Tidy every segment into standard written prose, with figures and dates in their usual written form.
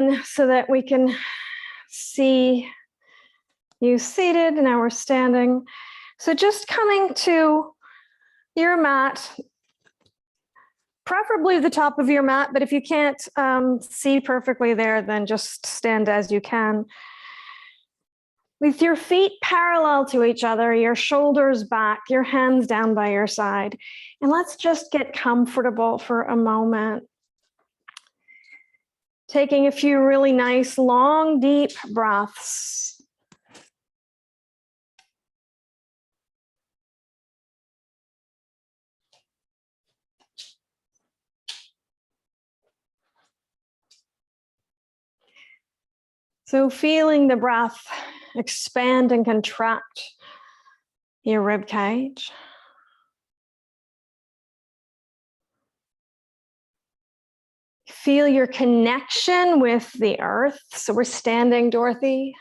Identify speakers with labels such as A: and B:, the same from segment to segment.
A: again so that we can see you seated. Now we're standing. So just coming to your mat, preferably the top of your mat, but if you can't see perfectly there, then just stand as you can. With your feet parallel to each other, your shoulders back, your hands down by your side. And let's just get comfortable for a moment. Taking a few really nice, long, deep breaths. So feeling the breath expand and contract your rib cage. Feel your connection with the earth. So we're standing, Dorothy.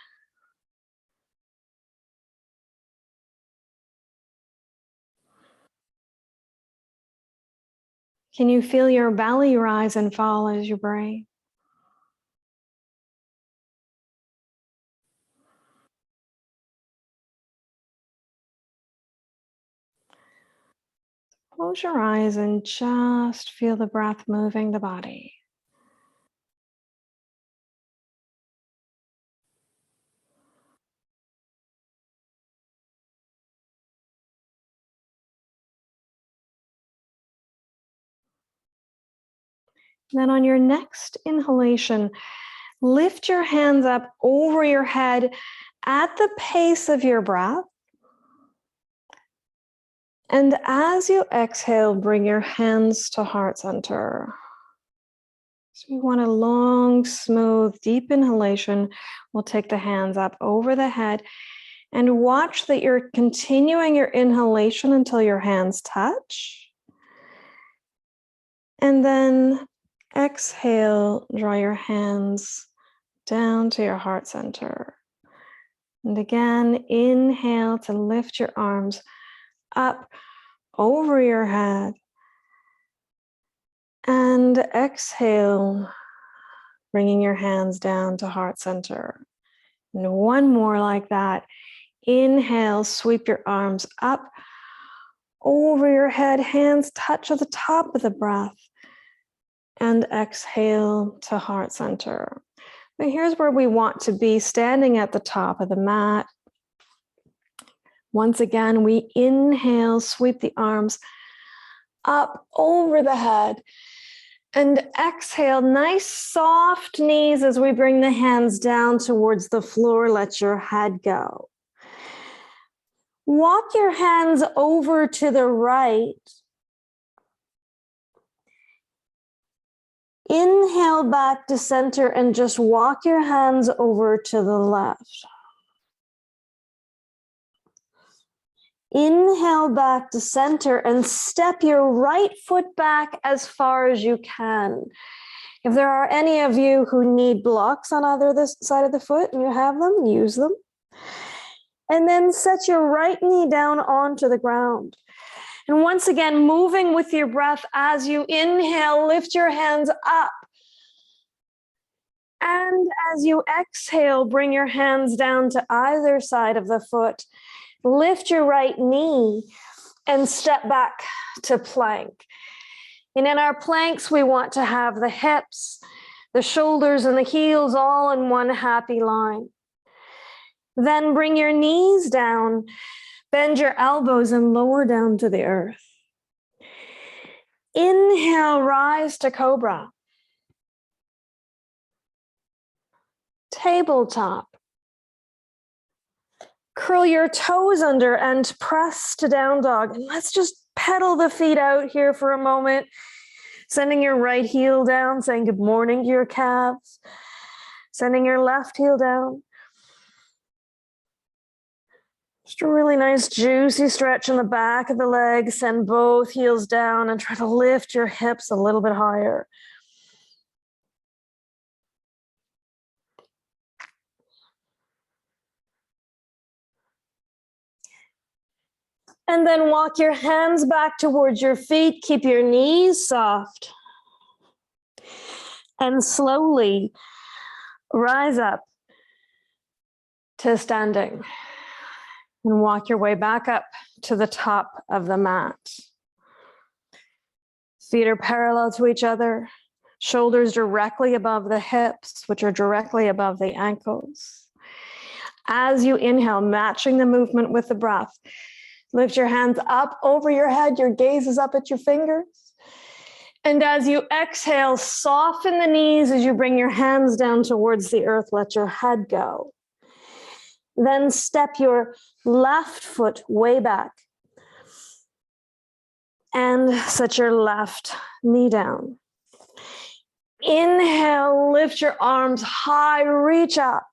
A: Can you feel your belly rise and fall as you breathe? Close your eyes and just feel the breath moving the body. Then on your next inhalation, lift your hands up over your head at the pace of your breath. And as you exhale, bring your hands to heart center. So we want a long, smooth, deep inhalation. We'll take the hands up over the head and watch that you're continuing your inhalation until your hands touch. And then exhale, draw your hands down to your heart center. And again, inhale to lift your arms up over your head. And exhale, bringing your hands down to heart center. And one more like that. Inhale, sweep your arms up over your head. Hands touch at the top of the breath. And exhale to heart center. Now here's where we want to be, standing at the top of the mat. Once again, we inhale, sweep the arms up over the head. And exhale, nice soft knees as we bring the hands down towards the floor. Let your head go. Walk your hands over to the right. Inhale back to center and just walk your hands over to the left. Inhale back to center and step your right foot back as far as you can. If there are any of you who need blocks on either this side of the foot and you have them, use them. And then set your right knee down onto the ground. And once again, moving with your breath as you inhale, lift your hands up. And as you exhale, bring your hands down to either side of the foot. Lift your right knee and step back to plank. And in our planks, we want to have the hips, the shoulders, and the heels all in one happy line. Then bring your knees down, bend your elbows and lower down to the earth. Inhale, rise to cobra. Tabletop. Curl your toes under and press to down dog. And let's just pedal the feet out here for a moment. Sending your right heel down, saying good morning to your calves. Sending your left heel down. Just a really nice juicy stretch in the back of the leg. Send both heels down and try to lift your hips a little bit higher. And then walk your hands back towards your feet. Keep your knees soft. And slowly Rise up to standing and walk your way back up to the top of the mat. Feet are parallel to each other, shoulders directly above the hips, which are directly above the ankles. As you inhale, matching the movement with the breath, lift your hands up over your head, your gaze is up at your fingers. And as you exhale, soften the knees as you bring your hands down towards the earth, let your head go. Then step your left foot way back and set your left knee down. Inhale, lift your arms high, reach up.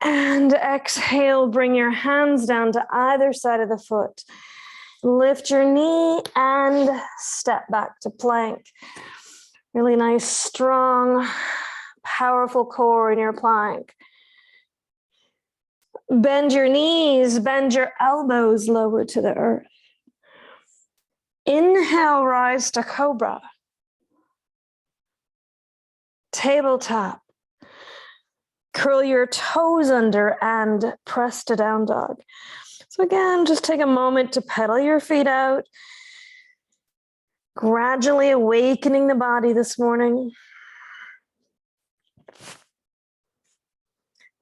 A: And exhale, bring your hands down to either side of the foot. Lift your knee and step back to plank. Really nice, strong, powerful core in your plank. Bend your knees, bend your elbows lower to the earth. Inhale, rise to cobra. Tabletop. Curl your toes under and press to down dog. So again, just take a moment to pedal your feet out, gradually awakening the body this morning.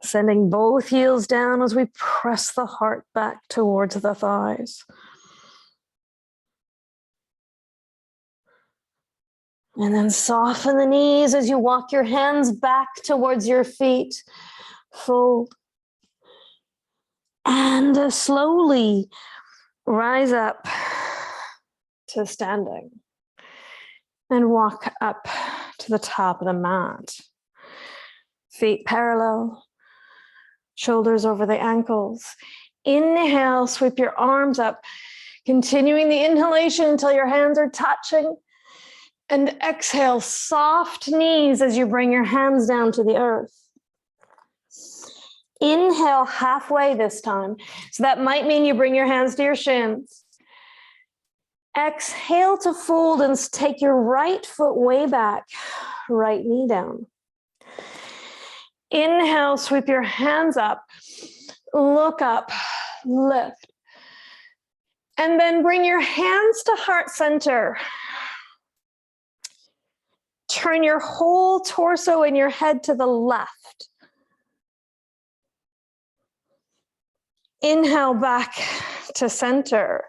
A: Sending both heels down as we press the heart back towards the thighs. And then soften the knees as you walk your hands back towards your feet. Fold. And slowly rise up to standing. And walk up to the top of the mat. Feet parallel. Shoulders over the ankles. Inhale, sweep your arms up. Continuing the inhalation until your hands are touching. And exhale, soft knees as you bring your hands down to the earth. Inhale halfway this time. So that might mean you bring your hands to your shins. Exhale to fold and take your right foot way back, right knee down. Inhale, sweep your hands up, look up, lift. And then bring your hands to heart center. Turn your whole torso and your head to the left. Inhale back to center.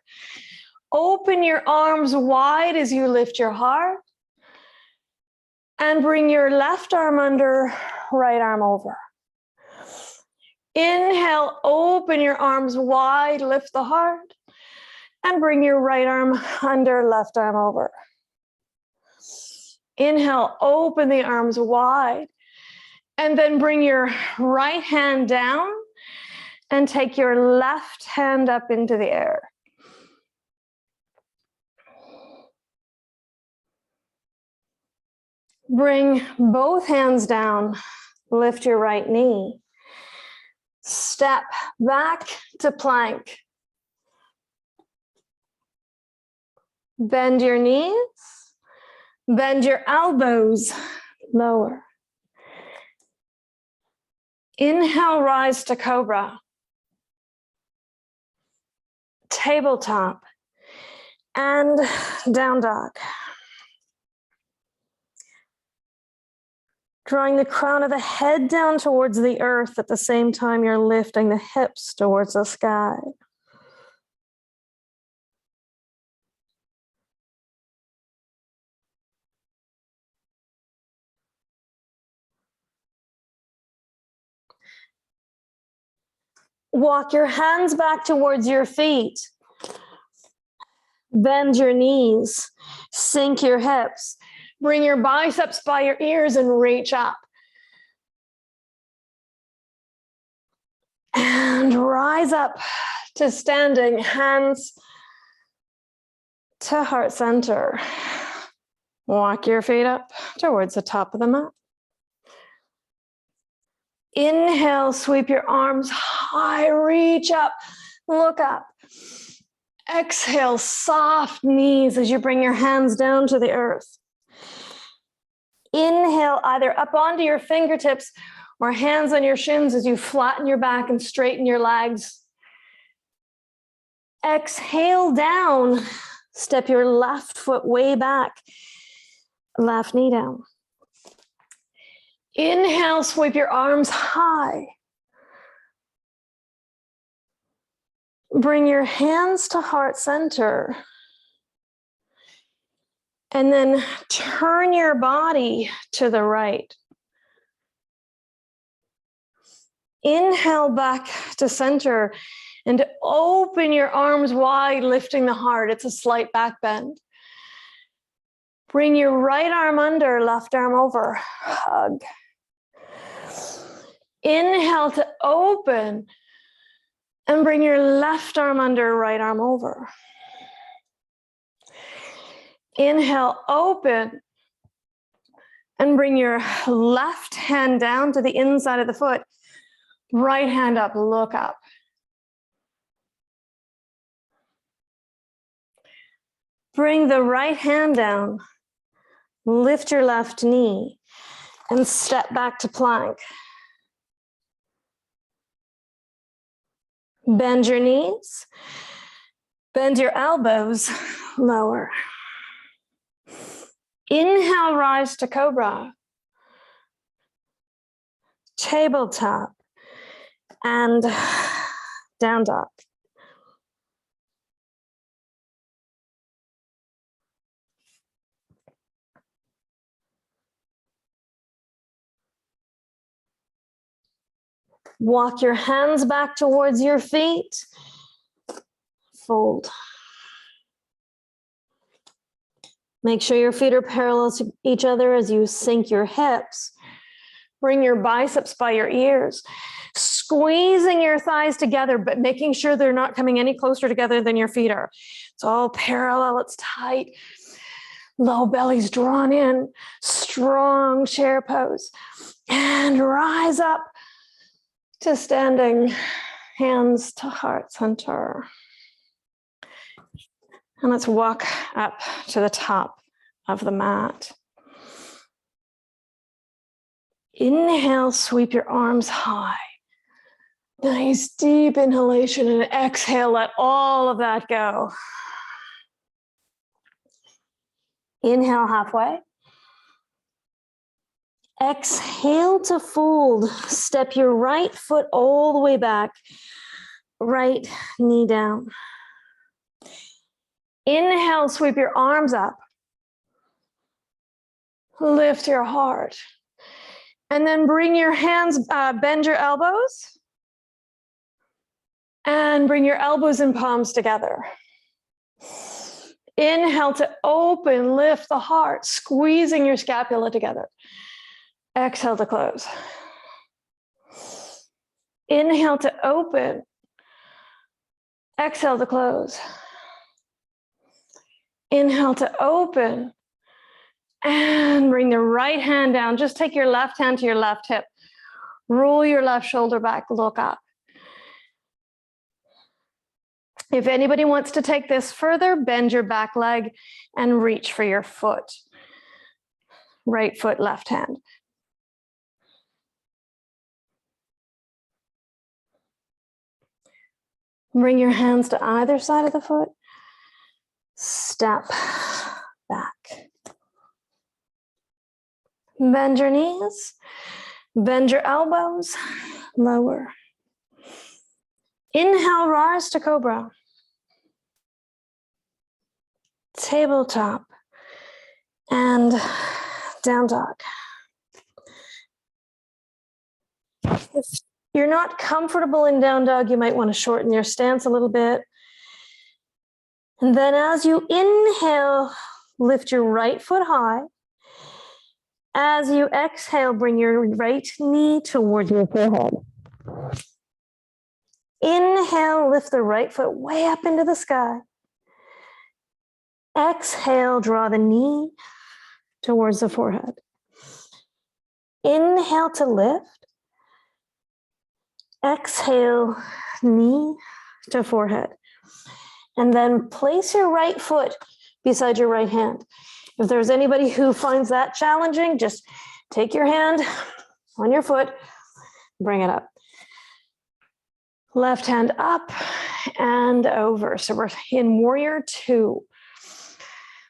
A: Open your arms wide as you lift your heart. And bring your left arm under, right arm over. Inhale, open your arms wide, lift the heart. And bring your right arm under, left arm over. Inhale, open the arms wide. And then bring your right hand down and take your left hand up into the air. Bring both hands down, lift your right knee. Step back to plank. Bend your knees, bend your elbows lower. Inhale, rise to cobra. Tabletop and down dog. Drawing the crown of the head down towards the earth at the same time you're lifting the hips towards the sky. Walk your hands back towards your feet. Bend your knees. Sink your hips. Bring your biceps by your ears and reach up. And rise up to standing, hands to heart center. Walk your feet up towards the top of the mat. Inhale, sweep your arms high, reach up, look up. Exhale, soft knees as you bring your hands down to the earth. Inhale either up onto your fingertips or hands on your shins as you flatten your back and straighten your legs. Exhale down. Step your left foot way back. Left knee down. Inhale, sweep your arms high. Bring your hands to heart center. And then turn your body to the right. Inhale back to center and open your arms wide, lifting the heart. It's a slight back bend. Bring your right arm under, left arm over. Hug. Inhale to open and bring your left arm under, right arm over. Inhale, open, and bring your left hand down to the inside of the foot. Right hand up, look up. Bring the right hand down, lift your left knee, and step back to plank. Bend your knees, bend your elbows, lower. Inhale, rise to cobra, tabletop, and down dog. Walk your hands back towards your feet. Fold. Make sure your feet are parallel to each other as you sink your hips. Bring your biceps by your ears. Squeezing your thighs together, but making sure they're not coming any closer together than your feet are. It's all parallel, it's tight. Low belly's drawn in. Strong chair pose. And rise up to standing, hands to heart center. And let's walk up to the top of the mat. Inhale, sweep your arms high. Nice deep inhalation and exhale, let all of that go. Inhale halfway. Exhale to fold. Step your right foot all the way back. Right knee down. Inhale, sweep your arms up. Lift your heart. And then bring your hands, bend your elbows. And bring your elbows and palms together. Inhale to open, lift the heart, squeezing your scapula together. Exhale to close. Inhale to open. Exhale to close. Inhale to open. And bring the right hand down. Just take your left hand to your left hip. Roll your left shoulder back, look up. If anybody wants to take this further, bend your back leg and reach for your foot. Right foot, left hand. Bring your hands to either side of the foot. Step back. Bend your knees. Bend your elbows. Lower. Inhale, rise to cobra. Tabletop. And down dog. If you're not comfortable in down dog, you might want to shorten your stance a little bit. And then as you inhale, lift your right foot high. As you exhale, bring your right knee toward your forehead. Inhale, lift the right foot way up into the sky. Exhale, draw the knee towards the forehead. Inhale to lift. Exhale, knee to forehead. And then place your right foot beside your right hand. If there's anybody who finds that challenging, just take your hand on your foot, bring it up. Left hand up and over. So we're in warrior two.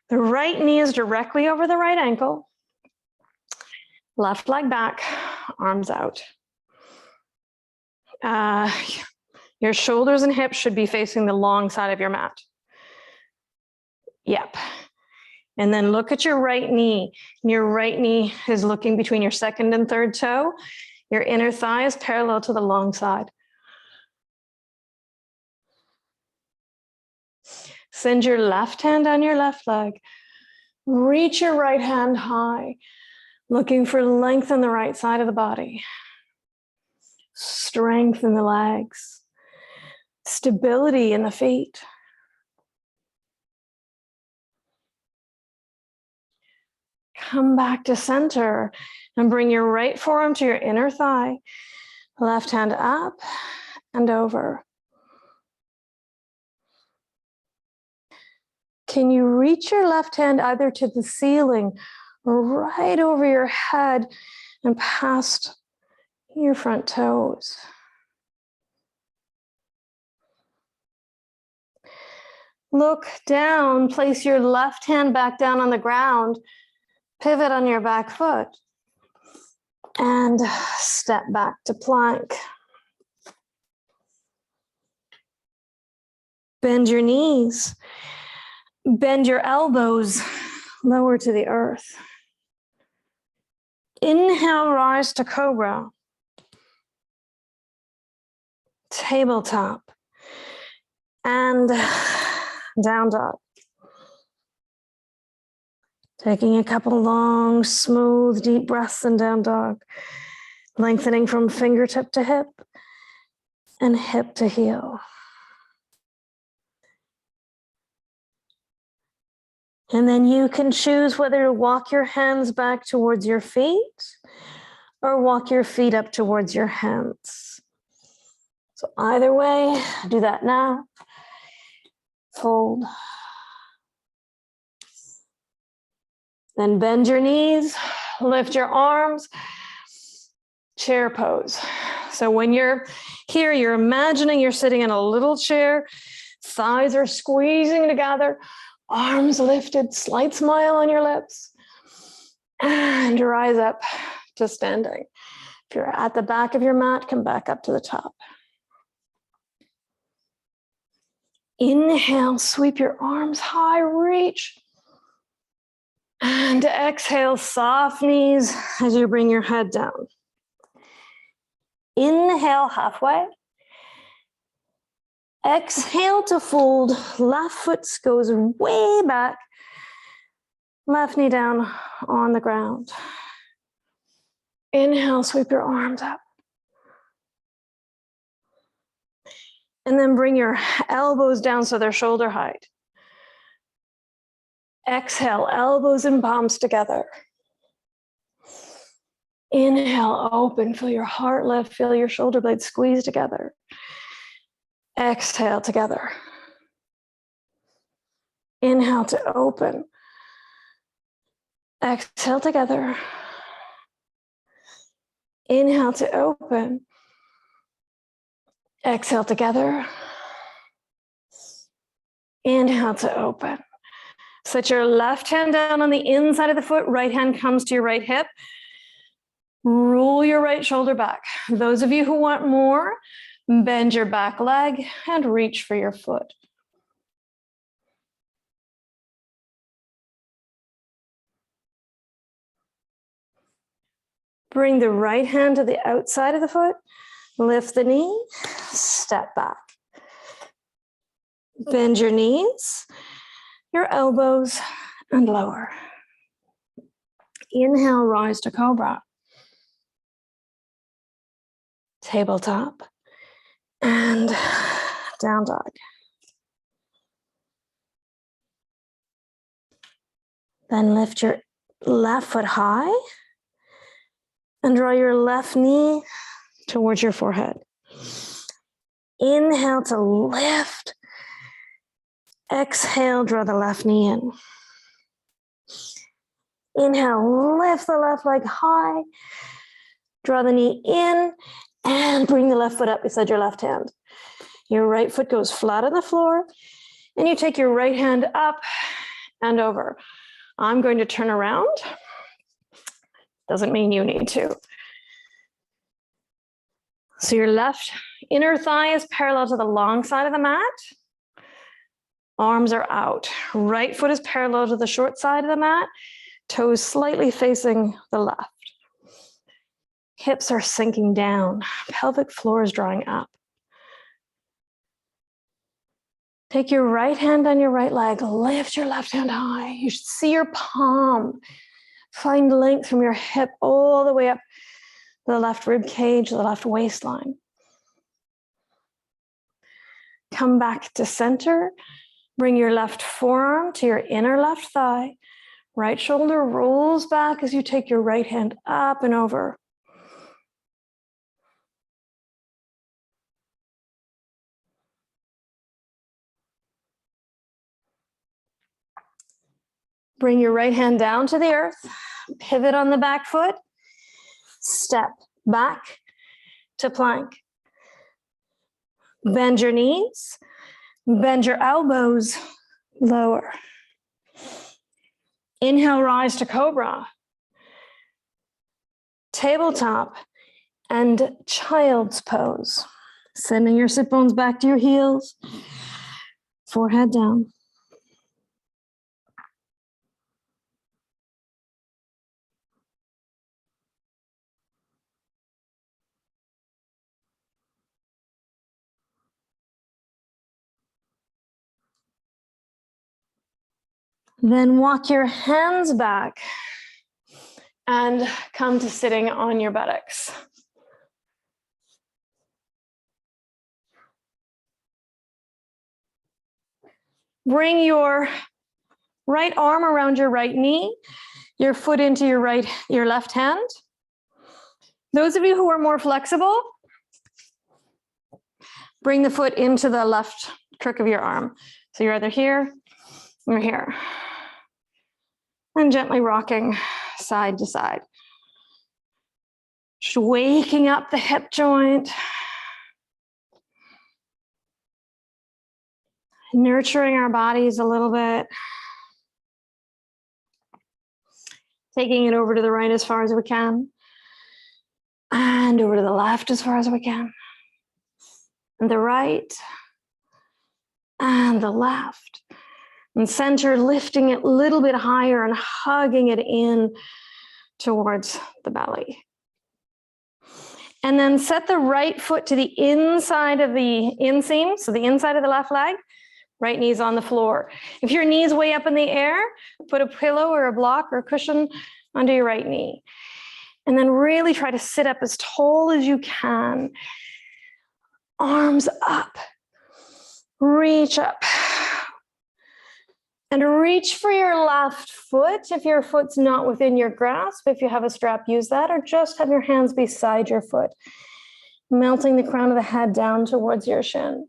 A: The right knee is directly over the right ankle. Left leg back, arms out. Your shoulders and hips should be facing the long side of your mat. Yep. And then look at your right knee. Your right knee is looking between your second and third toe. Your inner thigh is parallel to the long side. Send your left hand down your left leg. Reach your right hand high, looking for length on the right side of the body. Strength in the legs. Stability in the feet. Come back to center and bring your right forearm to your inner thigh. Left hand up and over. Can you reach your left hand either to the ceiling or right over your head and past your front toes? Look down, place your left hand back down on the ground, pivot on your back foot, and step back to plank. Bend your knees, bend your elbows lower to the earth. Inhale, rise to cobra. Tabletop. And down dog. Taking a couple long, smooth, deep breaths in down dog. Lengthening from fingertip to hip and hip to heel. And then you can choose whether to walk your hands back towards your feet or walk your feet up towards your hands. So either way, do that now. Fold. Then bend your knees, lift your arms, chair pose. So when you're here, you're imagining you're sitting in a little chair, thighs are squeezing together, arms lifted, slight smile on your lips, and rise up to standing. If you're at the back of your mat, come back up to the top. Inhale, sweep your arms high, reach. And exhale, soft knees as you bring your head down. Inhale, halfway. Exhale to fold. Left foot goes way back. Left knee down on the ground. Inhale, sweep your arms up. And then bring your elbows down so they're shoulder height. Exhale, elbows and palms together. Inhale, open, feel your heart lift, feel your shoulder blades squeeze together. Exhale together. Inhale to open. Exhale together. Inhale to open. Exhale together. Inhale to open. Set your left hand down on the inside of the foot. Right hand comes to your right hip. Roll your right shoulder back. Those of you who want more, bend your back leg and reach for your foot. Bring the right hand to the outside of the foot. Lift the knee, step back. Bend your knees, your elbows, and lower. Inhale, rise to cobra. Tabletop and down dog. Then lift your left foot high and draw your left knee towards your forehead. Inhale to lift. Exhale, draw the left knee in. Inhale, lift the left leg high. Draw the knee in and bring the left foot up beside your left hand. Your right foot goes flat on the floor, and you take your right hand up and over. I'm going to turn around. Doesn't mean you need to. So your left inner thigh is parallel to the long side of the mat. Arms are out. Right foot is parallel to the short side of the mat. Toes slightly facing the left. Hips are sinking down. Pelvic floor is drawing up. Take your right hand on your right leg. Lift your left hand high. You should see your palm. Find length from your hip all the way up the left rib cage, the left waistline. Come back to center. Bring your left forearm to your inner left thigh. Right shoulder rolls back as you take your right hand up and over. Bring your right hand down to the earth. Pivot on the back foot. Step back to plank. Bend your knees. Bend your elbows lower. Inhale, rise to cobra. Tabletop and child's pose. Sending your sit bones back to your heels. Forehead down. Then walk your hands back and come to sitting on your buttocks. Bring your right arm around your right knee, your foot into your left hand. Those of you who are more flexible, bring the foot into the left crook of your arm. So you're either here or here. And gently rocking side to side. Just waking up the hip joint. Nurturing our bodies a little bit. Taking it over to the right as far as we can. And over to the left as far as we can. And the right. And the left. And center, lifting it a little bit higher and hugging it in towards the belly. And then set the right foot to the inside of the inseam, so the inside of the left leg. Right knee's on the floor. If your knee's way up in the air, put a pillow or a block or a cushion under your right knee. And then really try to sit up as tall as you can. Arms up. Reach up. And reach for your left foot. If your foot's not within your grasp, if you have a strap, use that, or just have your hands beside your foot. Melting the crown of the head down towards your shin.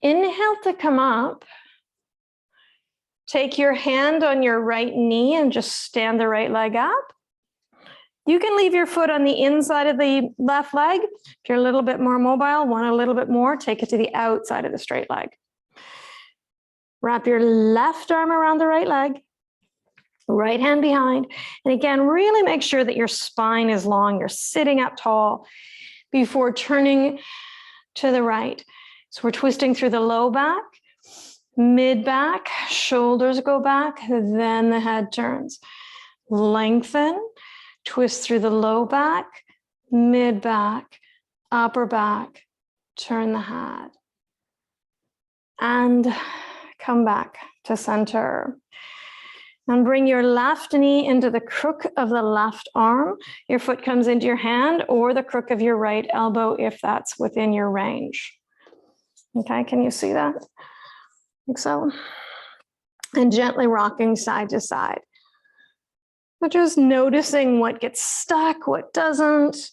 A: Inhale to come up. Take your hand on your right knee and just stand the right leg up. You can leave your foot on the inside of the left leg. If you're a little bit more mobile, want a little bit more, take it to the outside of the straight leg. Wrap your left arm around the right leg. Right hand behind. And again, really make sure that your spine is long. You're sitting up tall before turning to the right. So we're twisting through the low back, mid back, shoulders go back, then the head turns. Lengthen, twist through the low back, mid back, upper back, turn the head. And come back to center. And bring your left knee into the crook of the left arm. Your foot comes into your hand or the crook of your right elbow if that's within your range. Okay, can you see that? Like so. And gently rocking side to side. But just noticing what gets stuck, what doesn't,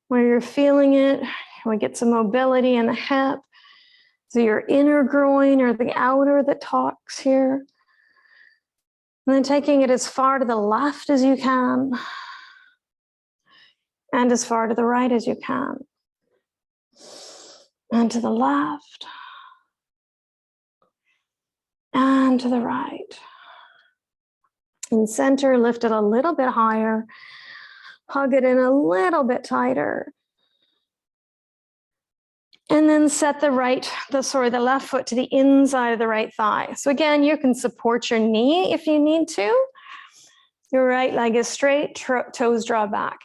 A: where you're feeling it. We get some mobility in the hip. So your inner groin or the outer that talks here. And then taking it as far to the left as you can and as far to the right as you can. And to the left and to the right. In center, lift it a little bit higher. Hug it in a little bit tighter. And then set the left foot to the inside of the right thigh. So again, you can support your knee if you need to. Your right leg is straight, toes draw back.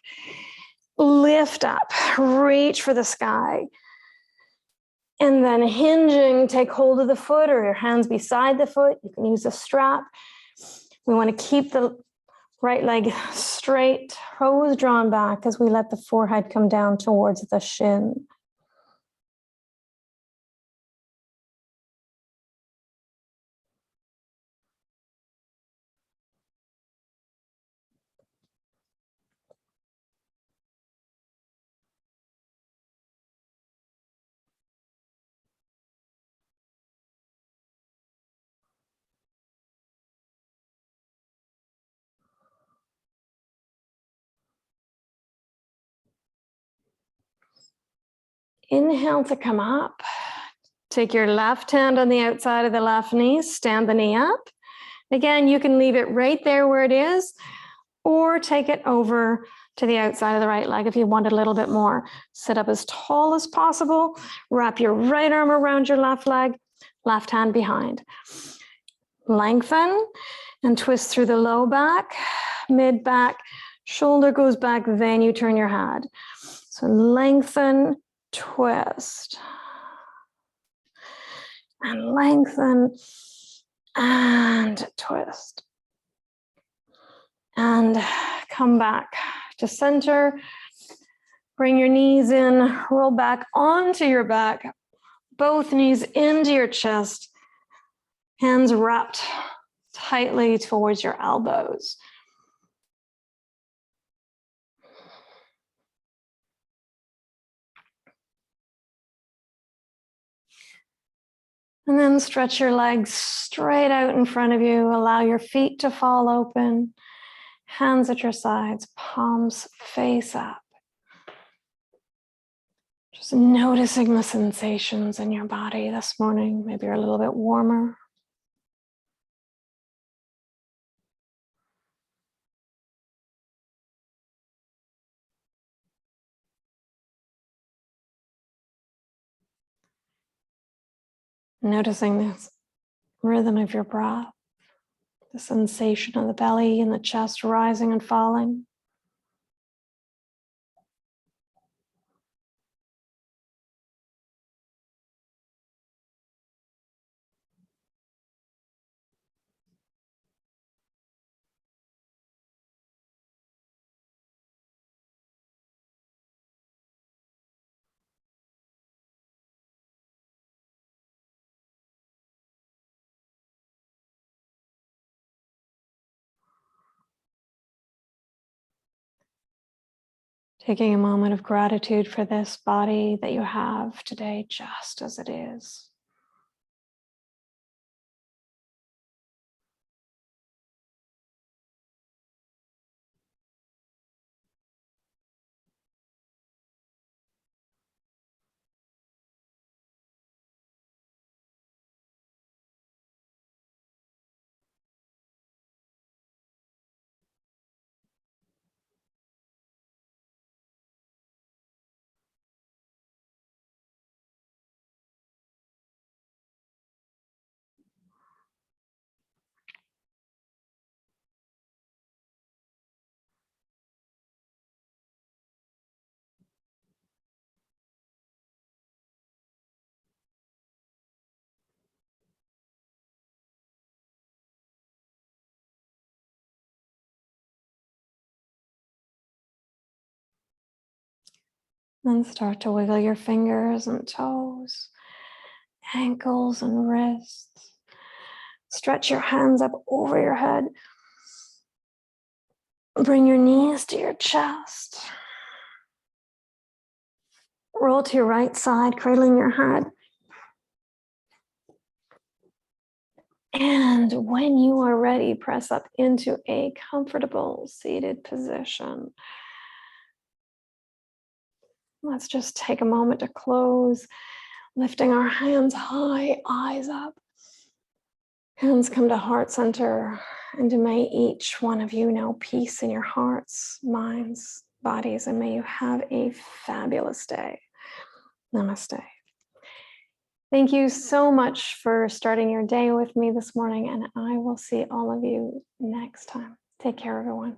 A: Lift up, reach for the sky. And then hinging, take hold of the foot or your hands beside the foot. You can use a strap. We want to keep the right leg straight, toes drawn back as we let the forehead come down towards the shin. Inhale to come up. Take your left hand on the outside of the left knee, stand the knee up. Again, you can leave it right there where it is, or take it over to the outside of the right leg if you want a little bit more. Sit up as tall as possible. Wrap your right arm around your left leg, left hand behind. Lengthen and twist through the low back, mid back, shoulder goes back, then you turn your head. So lengthen, twist. And lengthen and twist. And come back to center. Bring your knees in, roll back onto your back, both knees into your chest, hands wrapped tightly towards your elbows. And then stretch your legs straight out in front of you. Allow your feet to fall open. Hands at your sides, palms face up. Just noticing the sensations in your body this morning. Maybe you're a little bit warmer. Noticing this rhythm of your breath, the sensation of the belly and the chest rising and falling. Taking a moment of gratitude for this body that you have today, just as it is. Then start to wiggle your fingers and toes, ankles and wrists. Stretch your hands up over your head. Bring your knees to your chest. Roll to your right side, cradling your head. And when you are ready, press up into a comfortable seated position. Let's just take a moment to close, lifting our hands high, eyes up. Hands come to heart center, and may each one of you know peace in your hearts, minds, bodies, and may you have a fabulous day. Namaste. Thank you so much for starting your day with me this morning, and I will see all of you next time. Take care, everyone.